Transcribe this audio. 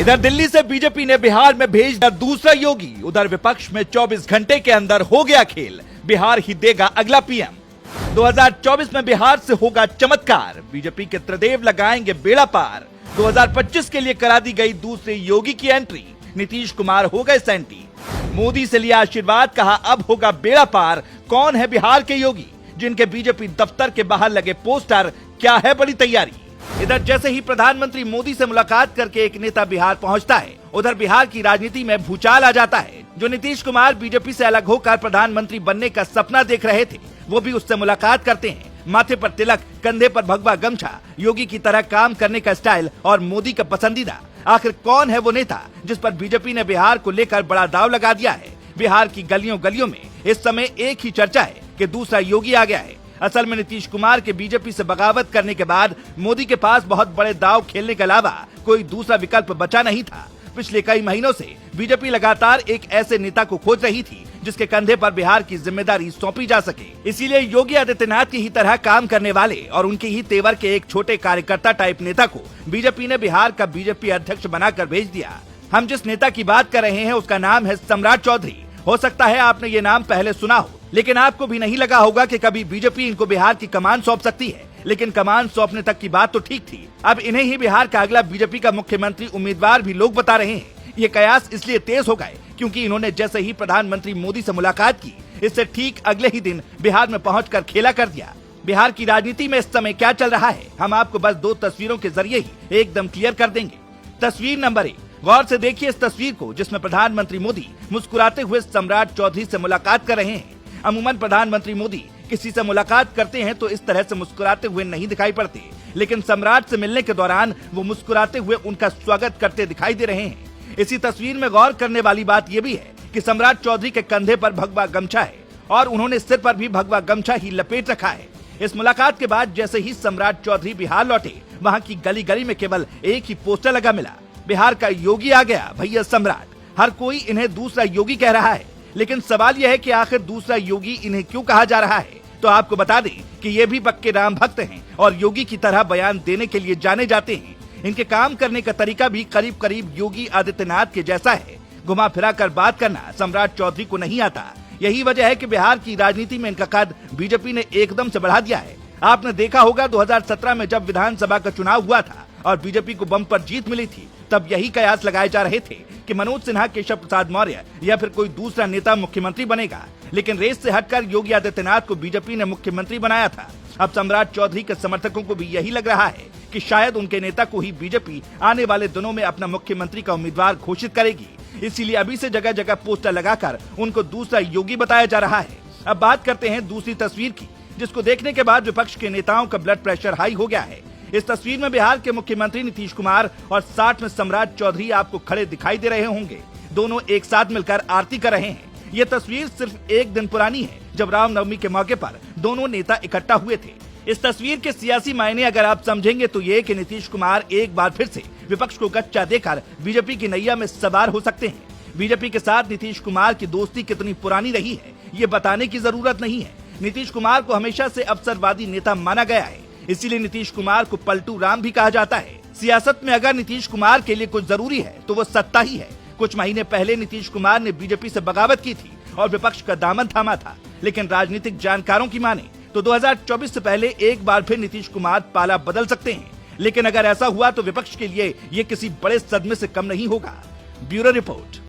इधर दिल्ली से बीजेपी ने बिहार में भेज दिया दूसरा योगी। उधर विपक्ष में 24 घंटे के अंदर हो गया खेल, बिहार ही देगा अगला पीएम। 2024 में बिहार से होगा चमत्कार, बीजेपी के त्रिदेव लगाएंगे बेड़ा पार। 2025 के लिए करा दी गई दूसरे योगी की एंट्री, नीतीश कुमार हो गए सेंटी। मोदी से लिया आशीर्वाद, कहा अब होगा बेड़ा पार। कौन है बिहार के योगी जिनके बीजेपी दफ्तर के बाहर लगे पोस्टर, क्या है बड़ी तैयारी? इधर जैसे ही प्रधानमंत्री मोदी से मुलाकात करके एक नेता बिहार पहुंचता है, उधर बिहार की राजनीति में भूचाल आ जाता है। जो नीतीश कुमार बीजेपी से अलग होकर प्रधानमंत्री बनने का सपना देख रहे थे, वो भी उससे मुलाकात करते हैं। माथे पर तिलक, कंधे पर भगवा गमछा, योगी की तरह काम करने का स्टाइल और मोदी का पसंदीदा। आखिर कौन है वो नेता जिस पर बीजेपी ने बिहार को लेकर बड़ा दांव लगा दिया है? बिहार की गलियों गलियों में इस समय एक ही चर्चा है कि दूसरा योगी आ गया है। असल में नीतीश कुमार के बीजेपी से बगावत करने के बाद मोदी के पास बहुत बड़े दांव खेलने के अलावा कोई दूसरा विकल्प बचा नहीं था। पिछले कई महीनों से बीजेपी लगातार एक ऐसे नेता को खोज रही थी जिसके कंधे पर बिहार की जिम्मेदारी सौंपी जा सके। इसीलिए योगी आदित्यनाथ की ही तरह काम करने वाले और उनके ही तेवर के एक छोटे कार्यकर्ता टाइप नेता को बीजेपी ने बिहार का बीजेपी अध्यक्ष बनाकर भेज दिया। हम जिस नेता की बात कर रहे हैं उसका नाम है सम्राट चौधरी। हो सकता है आपने ये नाम पहले सुना हो, लेकिन आपको भी नहीं लगा होगा कि कभी बीजेपी इनको बिहार की कमान सौंप सकती है। लेकिन कमान सौंपने तक की बात तो ठीक थी, अब इन्हें ही बिहार का अगला बीजेपी का मुख्यमंत्री उम्मीदवार भी लोग बता रहे हैं। ये कयास इसलिए तेज हो गए क्योंकि इन्होंने जैसे ही प्रधानमंत्री मोदी से मुलाकात की, इससे ठीक अगले ही दिन बिहार में पहुंचकर खेला कर दिया। बिहार की राजनीति में इस समय क्या चल रहा है, हम आपको बस 2 तस्वीरों के जरिए ही एकदम क्लियर कर देंगे। तस्वीर नंबर 1, गौर से देखिए इस तस्वीर को, जिसमें प्रधानमंत्री मोदी मुस्कुराते हुए सम्राट चौधरी से मुलाकात कर रहे हैं। अमूमन प्रधानमंत्री मोदी किसी से मुलाकात करते हैं तो इस तरह से मुस्कुराते हुए नहीं दिखाई पड़ते, लेकिन सम्राट से मिलने के दौरान वो मुस्कुराते हुए उनका स्वागत करते दिखाई दे रहे हैं। इसी तस्वीर में गौर करने वाली बात ये भी है कि सम्राट चौधरी के कंधे पर भगवा गमछा है और उन्होंने सिर पर भी भगवा गमछा ही लपेट रखा है। इस मुलाकात के बाद जैसे ही सम्राट चौधरी बिहार लौटे, वहाँ की गली गली में केवल एक ही पोस्टर लगा मिला, बिहार का योगी आ गया भैया सम्राट। हर कोई इन्हें दूसरा योगी कह रहा है, लेकिन सवाल यह है कि आखिर दूसरा योगी इन्हें क्यों कहा जा रहा है? तो आपको बता दें कि ये भी पक्के राम भक्त हैं और योगी की तरह बयान देने के लिए जाने जाते हैं। इनके काम करने का तरीका भी करीब करीब योगी आदित्यनाथ के जैसा है। घुमा फिरा कर बात करना सम्राट चौधरी को नहीं आता। यही वजह है कि बिहार की राजनीति में इनका कद बीजेपी ने एकदम से बढ़ा दिया है। आपने देखा होगा 2017 में जब विधानसभा का चुनाव हुआ था और बीजेपी को बम पर जीत मिली थी, तब यही कयास लगाए जा रहे थे कि मनोज सिन्हा, केशव प्रसाद मौर्य या फिर कोई दूसरा नेता मुख्यमंत्री बनेगा। लेकिन रेस से हटकर योगी आदित्यनाथ को बीजेपी ने मुख्यमंत्री बनाया था। अब सम्राट चौधरी के समर्थकों को भी यही लग रहा है कि शायद उनके नेता को ही बीजेपी आने वाले दिनों में अपना मुख्यमंत्री का उम्मीदवार घोषित करेगी। इसीलिए अभी से जगह जगह पोस्टर लगाकर उनको दूसरा योगी बताया जा रहा है। अब बात करते हैं दूसरी तस्वीर की, जिसको देखने के बाद विपक्ष के नेताओं का ब्लड प्रेशर हाई हो गया है। इस तस्वीर में बिहार के मुख्यमंत्री नीतीश कुमार और साथ में सम्राट चौधरी आपको खड़े दिखाई दे रहे होंगे। दोनों एक साथ मिलकर आरती कर रहे हैं। ये तस्वीर सिर्फ एक दिन पुरानी है, जब रामनवमी के मौके पर दोनों नेता इकट्ठा हुए थे। इस तस्वीर के सियासी मायने अगर आप समझेंगे तो ये कि नीतीश कुमार एक बार फिर से विपक्ष को गच्चा देकर बीजेपी की नैया में सवार हो सकते हैं। बीजेपी के साथ नीतीश कुमार की दोस्ती कितनी पुरानी रही है, ये बताने की जरूरत नहीं है। नीतीश कुमार को हमेशा से अवसरवादी नेता माना गया है, इसीलिए नीतीश कुमार को पलटू राम भी कहा जाता है। सियासत में अगर नीतीश कुमार के लिए कुछ जरूरी है तो वो सत्ता ही है। कुछ महीने पहले नीतीश कुमार ने बीजेपी से बगावत की थी और विपक्ष का दामन थामा था, लेकिन राजनीतिक जानकारों की माने तो 2024 से पहले एक बार फिर नीतीश कुमार पाला बदल सकते हैं। लेकिन अगर ऐसा हुआ तो विपक्ष के लिए ये किसी बड़े सदमे से कम नहीं होगा। Bureau report.